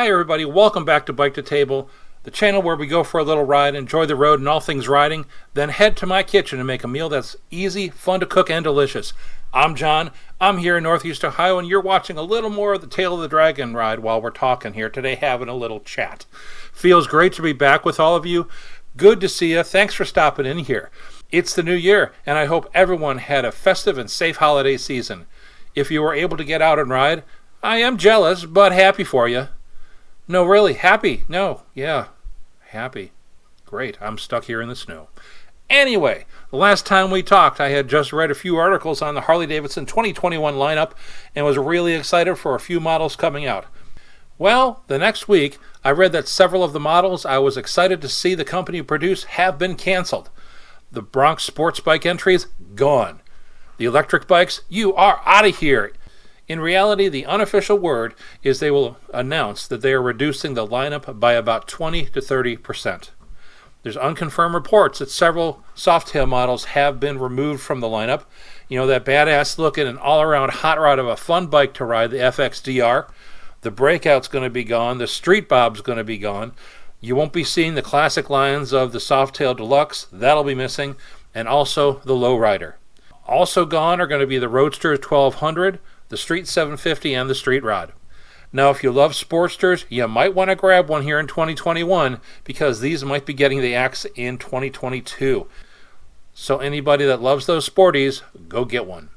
Hi everybody, welcome back to Bike to Table, the channel where we go for a little ride, enjoy the road and all things riding, then head to my kitchen and make a meal that's easy, fun to cook, and delicious. I'm John, I'm here in Northeast Ohio, and you're watching a little more of the Tail of the Dragon ride while we're talking here today, having a little chat. Feels great to be back with all of you. Good to see you. Thanks for stopping in here. It's the new year, and I hope everyone had a festive and safe holiday season. If you were able to get out and ride, I am jealous, but happy for you. No, really, happy. No, yeah, happy. Great, I'm stuck here in the snow. Anyway, the last time we talked, I had just read a few articles on the Harley-Davidson 2021 lineup and was really excited for a few models coming out. Well, the next week, I read that several of the models I was excited to see the company produce have been canceled. The Bronx sports bike entries, gone. The electric bikes, you are out of here. In reality, the unofficial word is they will announce that they are reducing the lineup by about 20 to 30%. There's unconfirmed reports that several softail models have been removed from the lineup. You know, that badass looking and all-around hot rod of a fun bike to ride, the FXDR. The Breakout's going to be gone. The Street Bob's going to be gone. You won't be seeing the classic lines of the Softail Deluxe. That'll be missing. And also the Lowrider. Also gone are going to be the Roadster 1200, the Street 750, and the Street Rod. Now, if you love Sportsters, you might want to grab one here in 2021 because these might be getting the axe in 2022. So anybody that loves those sporties, go get one.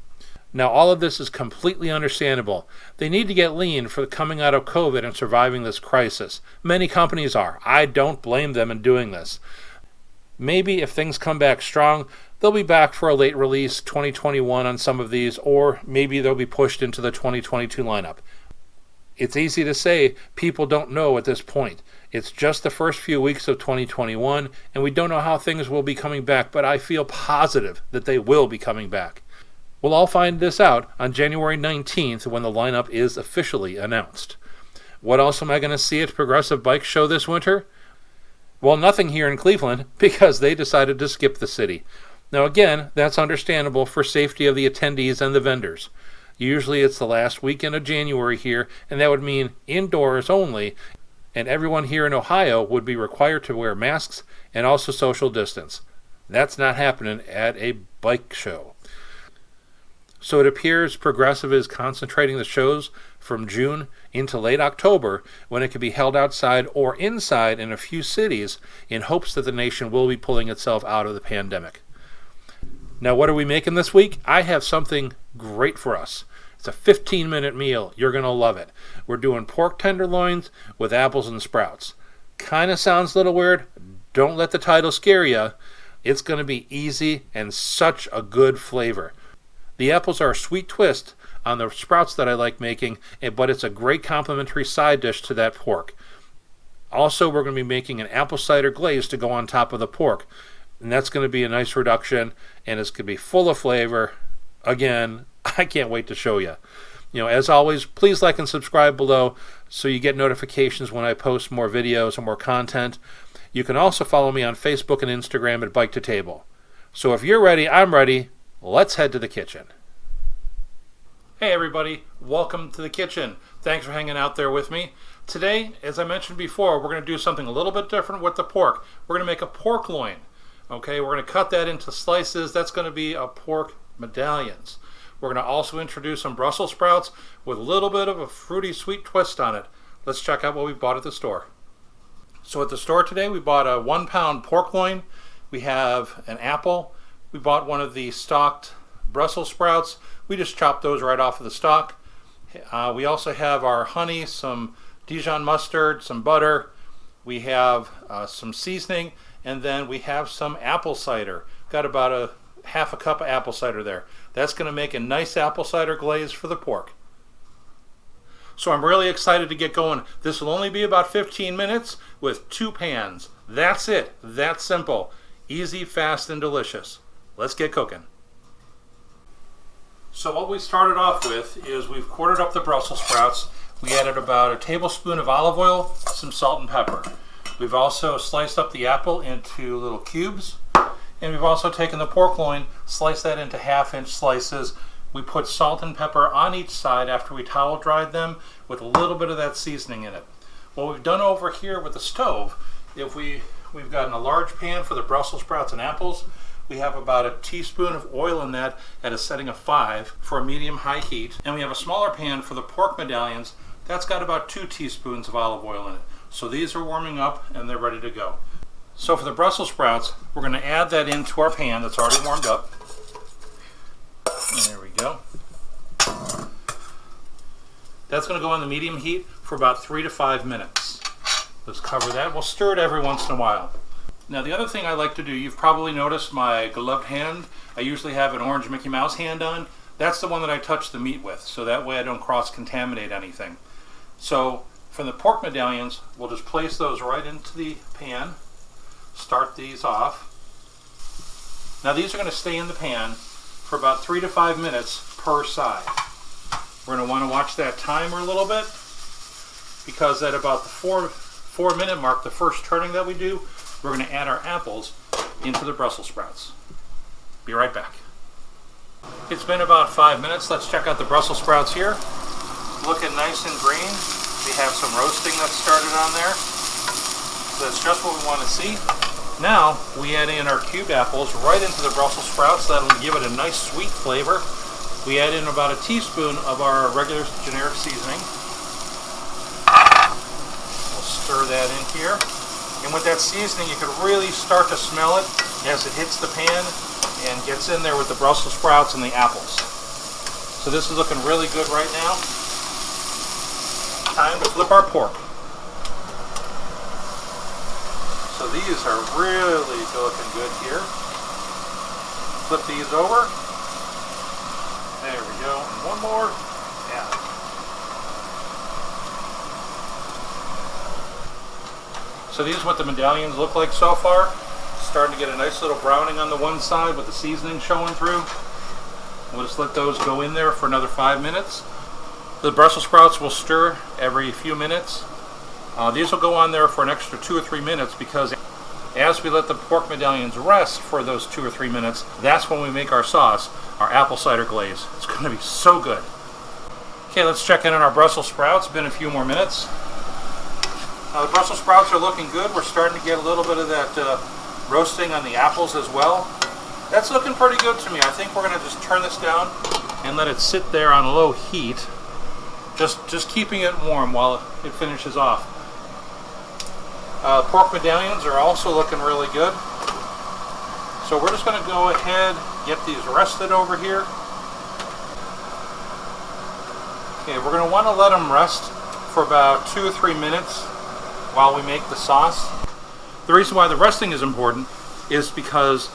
Now, all of this is completely understandable. They need to get lean for coming out of COVID and surviving this crisis. Many companies are. I don't blame them in doing this. Maybe if things come back strong, they'll be back for a late release 2021 on some of these, or maybe they'll be pushed into the 2022 lineup. It's easy to say, people don't know at this point. It's just the first few weeks of 2021, and we don't know how things will be coming back, but I feel positive that they will be coming back. We'll all find this out on January 19th when the lineup is officially announced. What else am I going to see at Progressive Bike Show this winter? Well, nothing here in Cleveland because they decided to skip the city. Now again, that's understandable for safety of the attendees and the vendors. Usually it's the last weekend of January here, and that would mean indoors only, and everyone here in Ohio would be required to wear masks and also social distance. That's not happening at a bike show. So it appears Progressive is concentrating the shows from June into late October when it can be held outside or inside in a few cities in hopes that the nation will be pulling itself out of the pandemic. Now, what are we making this week? I have something great for us. It's a 15-minute meal. You're going to love it. We're doing pork tenderloins with apples and sprouts. Kind of sounds a little weird. Don't let the title scare you. It's going to be easy and such a good flavor. The apples are a sweet twist on the sprouts that I like making, but it's a great complimentary side dish to that pork. Also, we're going to be making an apple cider glaze to go on top of the pork. And that's going to be a nice reduction, and it's going to be full of flavor. Again, I can't wait to show you. You know, as always, please like and subscribe below so you get notifications when I post more videos and more content. You can also follow me on Facebook and Instagram at Bike to Table. So if you're ready, I'm ready. Let's head to the kitchen. Hey everybody, welcome to the kitchen. Thanks for hanging out there with me. Today, as I mentioned before, we're going to do something a little bit different with the pork. We're going to make a pork loin. Okay, we're going to cut that into slices. That's going to be a pork medallions. We're going to also introduce some Brussels sprouts with a little bit of a fruity sweet twist on it. Let's check out what we bought at the store. So at the store today, we bought a 1-pound pork loin. We have an apple. We bought one of the stocked Brussels sprouts. We just chopped those right off of the stalk. We also have our honey, some Dijon mustard, some butter. We have some seasoning, and then we have some apple cider. Got about a half a cup of apple cider there. That's going to make a nice apple cider glaze for the pork. So I'm really excited to get going. This will only be about 15 minutes with 2 pans. That's it. That's simple. Easy, fast, and delicious. Let's get cooking. So what we started off with is we've quartered up the Brussels sprouts. We added about a tablespoon of olive oil, some salt and pepper. We've also sliced up the apple into little cubes. And we've also taken the pork loin, sliced that into 1/2-inch slices. We put salt and pepper on each side after we towel dried them with a little bit of that seasoning in it. What we've done over here with the stove, we've got a large pan for the Brussels sprouts and apples. We have about a teaspoon of oil in that at a setting of 5 for a medium-high heat. And we have a smaller pan for the pork medallions. That's got about 2 teaspoons of olive oil in it. So these are warming up and they're ready to go. So for the Brussels sprouts, we're going to add that into our pan that's already warmed up. And there we go. That's going to go on the medium heat for about 3 to 5 minutes. Let's cover that. We'll stir it every once in a while. Now the other thing I like to do, you've probably noticed my gloved hand. I usually have an orange Mickey Mouse hand on. That's the one that I touch the meat with, so that way I don't cross-contaminate anything. So for the pork medallions, we'll just place those right into the pan. Start these off. Now these are going to stay in the pan for about 3 to 5 minutes per side. We're going to want to watch that timer a little bit, because at about the 4 minute mark, the first turning that we do, we're going to add our apples into the Brussels sprouts. Be right back. It's been about 5 minutes. Let's check out the Brussels sprouts here. Looking nice and green. We have some roasting that started on there. So that's just what we want to see. Now we add in our cubed apples right into the Brussels sprouts. That'll give it a nice sweet flavor. We add in about a teaspoon of our regular generic seasoning. We'll stir that in here. And with that seasoning, you can really start to smell it as it hits the pan and gets in there with the Brussels sprouts and the apples. So this is looking really good right now. Time to flip our pork. So these are really looking good here. Flip these over. There we go. And one more. Yeah. So these are what the medallions look like so far. Starting to get a nice little browning on the one side with the seasoning showing through. We'll just let those go in there for another 5 minutes. The Brussels sprouts will stir every few minutes. These will go on there for an extra 2 or 3 minutes, because as we let the pork medallions rest for those 2 or 3 minutes, that's when we make our sauce, our apple cider glaze. It's going to be so good. Okay, let's check in on our Brussels sprouts. It's been a few more minutes. The Brussels sprouts are looking good. We're starting to get a little bit of that roasting on the apples as well. That's looking pretty good to me. I think we're going to just turn this down and let it sit there on low heat. Just keeping it warm while it finishes off. Pork medallions are also looking really good. So we're just going to go ahead, get these rested over here. Okay, we're going to want to let them rest for about 2 or 3 minutes while we make the sauce. The reason why the resting is important is because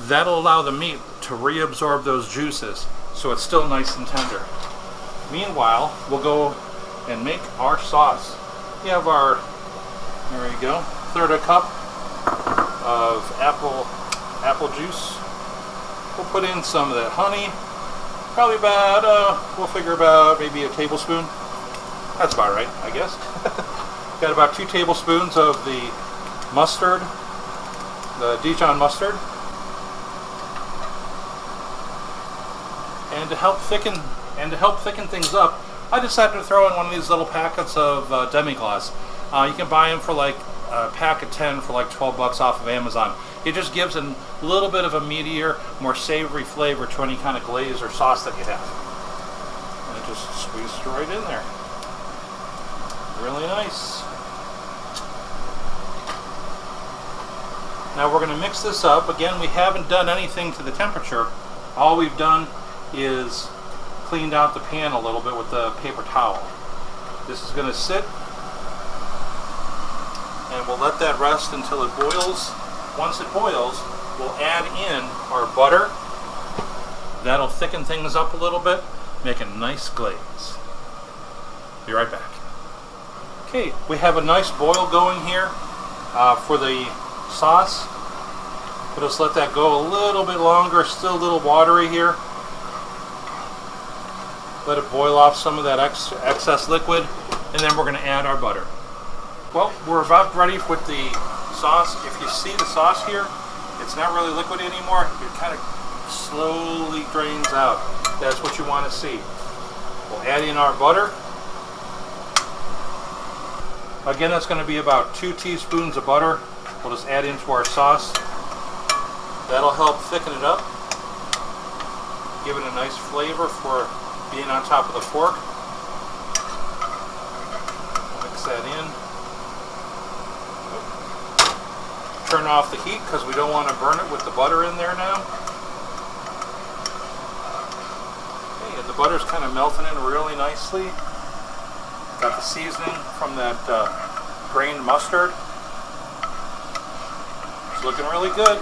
that'll allow the meat to reabsorb those juices, so it's still nice and tender. Meanwhile, we'll go and make our sauce. We have our, there we go, 1/3 cup of apple juice. We'll put in some of that honey, probably about, we'll figure about maybe a tablespoon. That's about right, I guess. Got about 2 tablespoons of the mustard, the Dijon mustard. And to help thicken things up, I decided to throw in one of these little packets of demi-glace. You can buy them for like a pack of 10 for like 12 bucks off of Amazon. It just gives a little bit of a meatier, more savory flavor to any kind of glaze or sauce that you have. And it just squeezes right in there. Really nice. Now we're going to mix this up. Again, we haven't done anything to the temperature. All we've done is cleaned out the pan a little bit with the paper towel. This is going to sit, and we'll let that rest until it boils. Once it boils, we'll add in our butter. That'll thicken things up a little bit, make a nice glaze. Be right back. Okay, we have a nice boil going here for the sauce. We'll just let that go a little bit longer, still a little watery here. Let it boil off some of that excess liquid, and then we're going to add our butter. Well, we're about ready with the sauce. If you see the sauce here, it's not really liquid anymore. It kind of slowly drains out. That's what you want to see. We'll add in our butter. Again, that's going to be about 2 teaspoons of butter. We'll just add into our sauce. That'll help thicken it up, give it a nice flavor for being on top of the fork. Mix that in. Turn off the heat because we don't want to burn it with the butter in there now. Okay, and the butter's kind of melting in really nicely. Got the seasoning from that grained mustard. It's looking really good.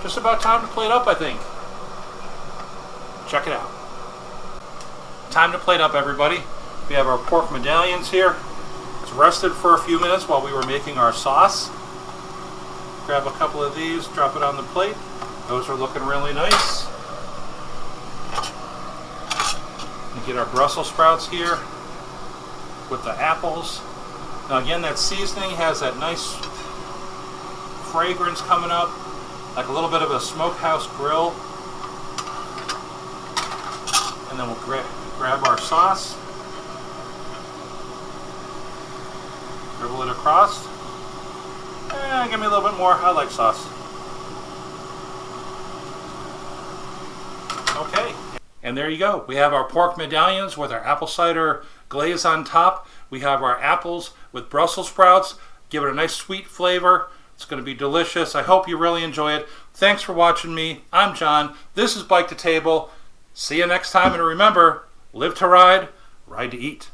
Just about time to plate up, I think. Check it out. Time to plate up, everybody. We have our pork medallions here. It's rested for a few minutes while we were making our sauce. Grab a couple of these, drop it on the plate. Those are looking really nice. We get our Brussels sprouts here with the apples. Now again, that seasoning has that nice fragrance coming up, like a little bit of a smokehouse grill. And then we'll grab our sauce, dribble it across. Give me a little bit more. I like sauce. Okay, and there you go. We have our pork medallions with our apple cider glaze on top. We have our apples with Brussels sprouts. Give it a nice sweet flavor. It's going to be delicious. I hope you really enjoy it. Thanks for watching me. I'm John. This is Bike to Table. See you next time, and remember, live to ride, ride to eat.